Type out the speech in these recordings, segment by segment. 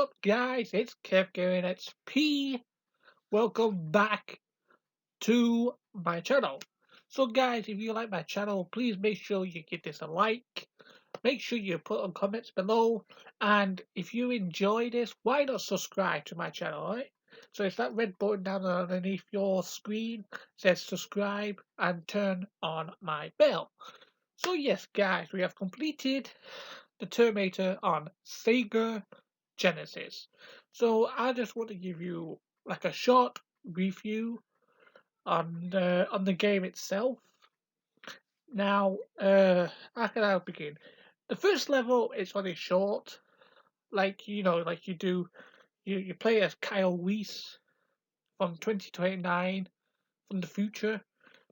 up, guys? It's Kev going XP. Welcome back to my channel. So, guys, if you like my channel, please make sure you give this a like. Make sure you put on comments below. And if you enjoy this, why not subscribe to my channel, right? So it's that red button down underneath your screen says subscribe and turn on my bell. So yes, guys, we have completed the Terminator on Sega Genesis. So I just want to give you like a short review on the game itself. Now, how can I begin? The first level is only short, like like you do. You play as Kyle Reese from 2029 from the future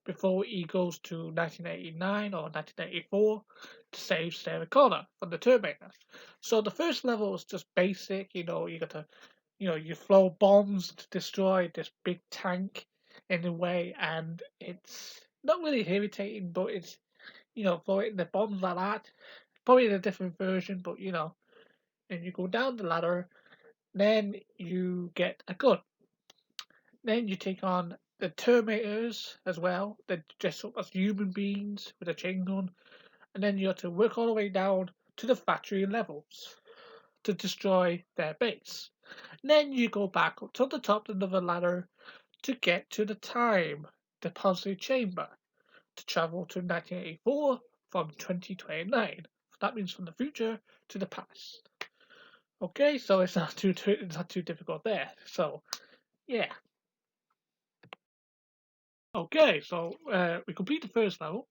before he goes to 1989 or 1984 to save Sarah Connor from the Terminator. So the first level is just basic. You got to you throw bombs to destroy this big tank in a way, and it's not really irritating, but it's throwing the bombs like that. Probably in a different version, but and you go down the ladder, then you get a gun. Then you take on the Terminators as well. They dress up as human beings with a chain gun, and then you have to work all the way down to the factory levels to destroy their base. Then you go back up to the top of another ladder to get to the time deposit chamber to travel to 1984 from 2029. That means from the future to the past. Okay, so it's not too difficult there. So yeah. Okay, so we complete the first level.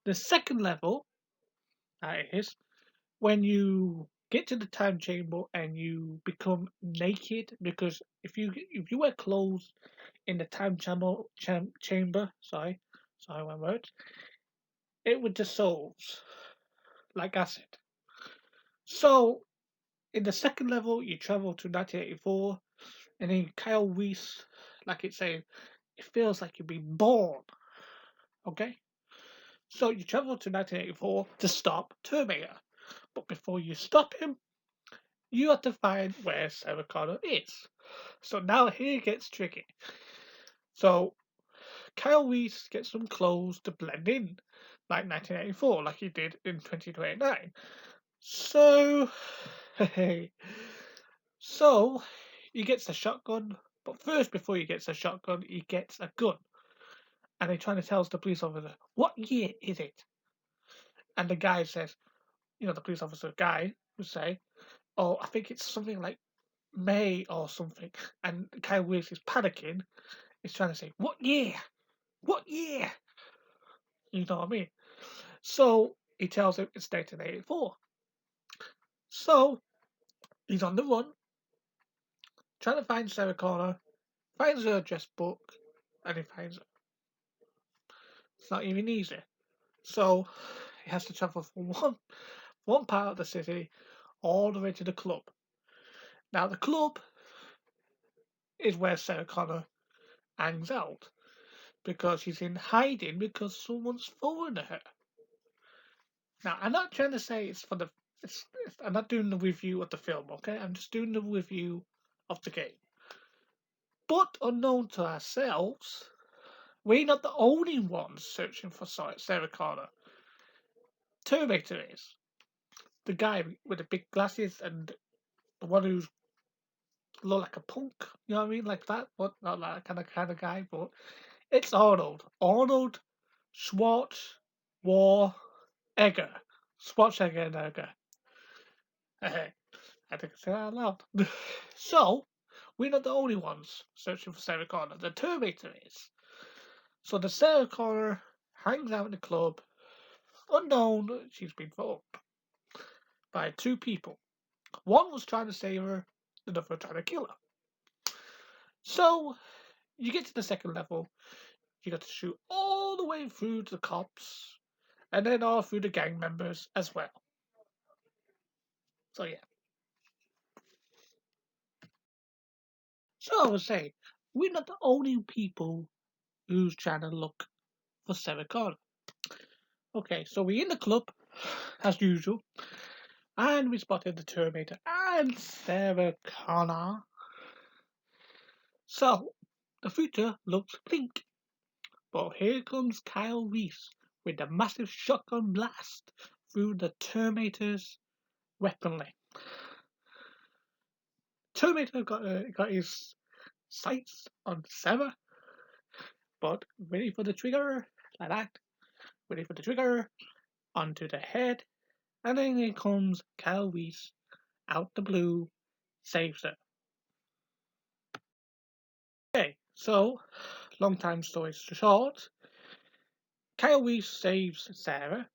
The second level is when you get to the time chamber and you become naked, because if you wear clothes in the chamber, sorry one word, it would dissolve like acid. So in the second level, you travel to 1984, and then Kyle Reese, like it's saying, it feels like you've been born. Okay, so you travel to 1984 to stop Terminator, but before you stop him, you have to find where Sarah Connor is. So now here it gets tricky. So Kyle Reese gets some clothes to blend in, like 1984, like he did in 2029. So, hey, so he gets a shotgun, but first, before he gets a shotgun, he gets a gun, and he trying to tell the police officer, "What year is it?" And the guy says, the police officer guy would say, "Oh, I think it's something like May or something." And Kyle Reese is panicking. He's trying to say, "What year? What year?" You know what I mean? So he tells him it's 1984. So he's on the run, trying to find Sarah Connor, finds her address book, and he finds her. It's not even easy. So he has to travel from one part of the city all the way to the club. Now the club is where Sarah Connor hangs out because she's in hiding because someone's following her. Now I'm not trying to say it's for the. I'm not doing the review of the film, okay? I'm just doing the review of the game. But unknown to ourselves, we're not the only ones searching for Sarah Connor. Terminator is. The guy with the big glasses and the one who's look like a punk, you know what I mean? Like that, but not that kind of guy, but it's Arnold. Arnold Schwarzenegger. Schwarzenegger. I think I said that out loud. So, we're not the only ones searching for Sarah Connor. The Terminator is. So the Sarah Connor hangs out in the club. Unknown, she's been followed by two people. One was trying to save her, the other trying to kill her. So you get to the second level, you got to shoot all the way through to the cops, and then all through the gang members as well. So yeah. So I was saying, we're not the only people who's trying to look for Sarah Connor. Okay, so we're in the club, as usual, and we spotted the Terminator and Sarah Connor. So, the future looks bleak, but here comes Kyle Reese with a massive shotgun blast through the Terminator's weaponry. Terminator got his sights on Sarah, but ready for the trigger, like that, ready for the trigger, onto the head, and then here comes Kyle Reese out the blue, saves her. Okay, so, long time story short, Kyle Reese saves Sarah.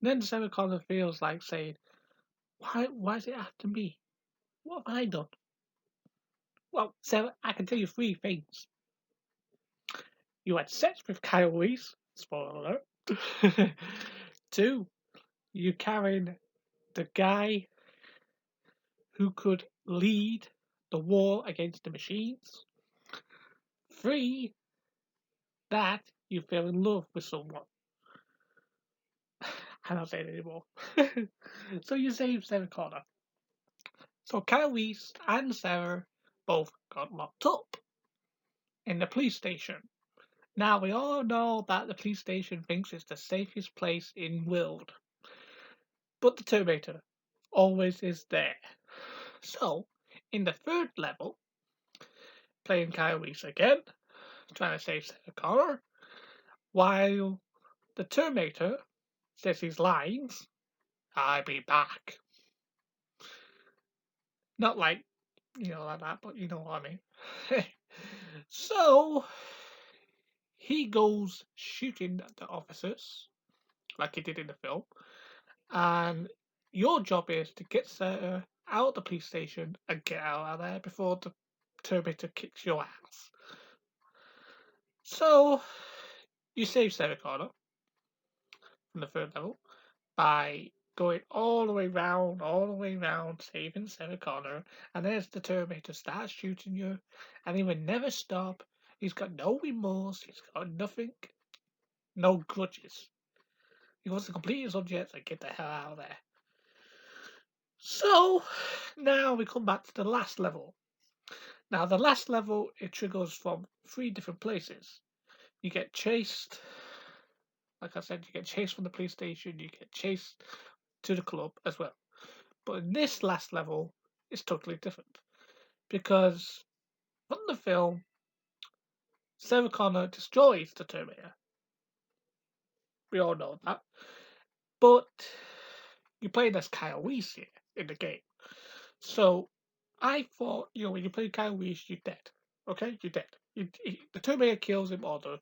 Then Sarah Connor feels like saying, why is it after me? What have I done? Well, Sarah, I can tell you three things. You had sex with Kyle Reese, spoiler alert. Two, you carried the guy who could lead the war against the machines. Three, that you fell in love with someone. I'm not saying anymore. So you saved Sarah Connor. So Kyle Reese and Sarah both got locked up in the police station. Now we all know that the police station thinks it's the safest place in the world. But the Terminator always is there. So, in the third level, playing Kyle Reese again, trying to save Sarah Connor, while the Terminator says his lines, I'll be back. Not like, like that, but you know what I mean. So, he goes shooting at the officers, like he did in the film, and your job is to get Sarah out of the police station and get out of there before the Terminator kicks your ass. So, you save Sarah Connor from the third level by going all the way round, saving Sarah Connor, and there's the Terminator starts shooting you, and he will never stop. He's got no remorse, he's got nothing, no grudges. He wants to complete his objects and get the hell out of there. So, now we come back to the last level. Now, the last level, it triggers from three different places. You get chased, like I said, you get chased from the police station, you get chased to the club as well. But in this last level, it's totally different. Because from the film, Sarah Connor destroys the Terminator. We all know that. But you play as Kyle Reese here in the game. So I thought, when you play Kyle Reese, you're dead. Okay? You're dead. The Terminator kills him, or the,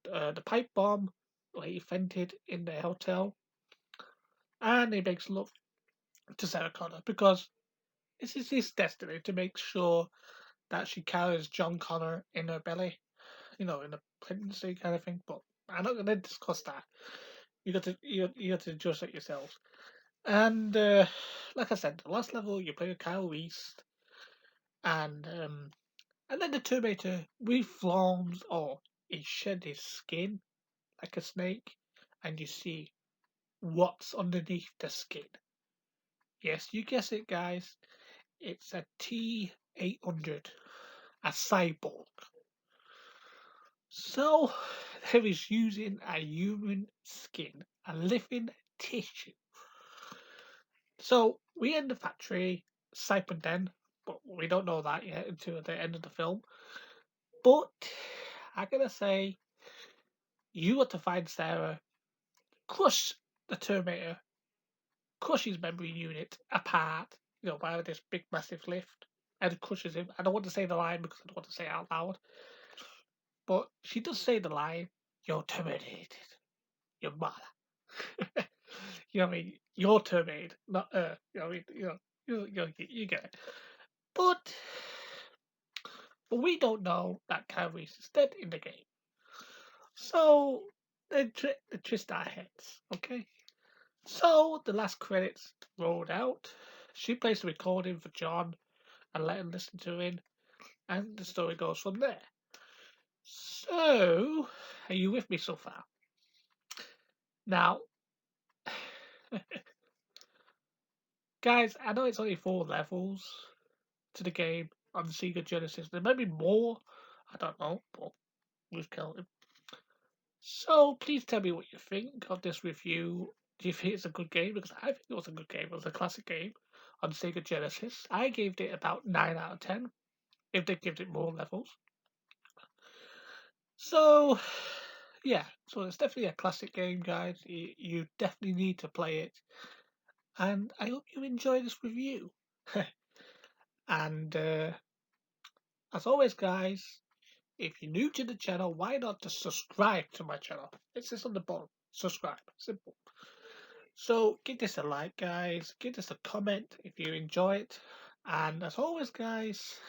the pipe bomb, like he fainted in the hotel, and he makes love to Sarah Connor because this is his destiny to make sure that she carries John Connor in her belly, in a pregnancy kind of thing. But I'm not going to discuss that. You got to adjust it yourselves. And like I said, the last level you play with Kyle Reese, and then the Terminator reforms or he shed his skin like a snake, and you see what's underneath the skin. Yes, you guess it, guys. It's a T-800, a cyborg. So, there is using a human skin, a living tissue. So, we end the factory, Cypern Den, but we don't know that yet until the end of the film. But, I gotta say, you got to find Sarah, crush the Terminator, crush his memory unit apart, by this big massive lift, and crushes him. I don't want to say the line because I don't want to say it out loud, but she does say the line, "You're terminated, your mother." You know what I mean? You're terminated, not her. You know what I mean? You get it. But we don't know that Kyle Reese is dead in the game. So they twist our heads, okay? So the last credits rolled out. She plays the recording for John and let him listen to it, and the story goes from there. So, are you with me so far? Now, Guys, I know it's only 4 levels to the game on the Sega Genesis. There may be more, I don't know, but we've counted. So please tell me what you think of this review. Do you think it's a good game? Because I think it was a good game. It was a classic game on Sega Genesis. I gave it about 9 out of 10, if they give it more levels. So, yeah, so it's definitely a classic game, guys. You definitely need to play it. And I hope you enjoy this review. And as always, guys, if you're new to the channel, why not just subscribe to my channel? It's just on the bottom. Subscribe. Simple. So give this a like, guys. Give this a comment if you enjoy it. And as always, guys,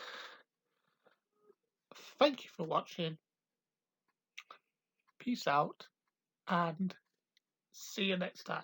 thank you for watching. Peace out and see you next time.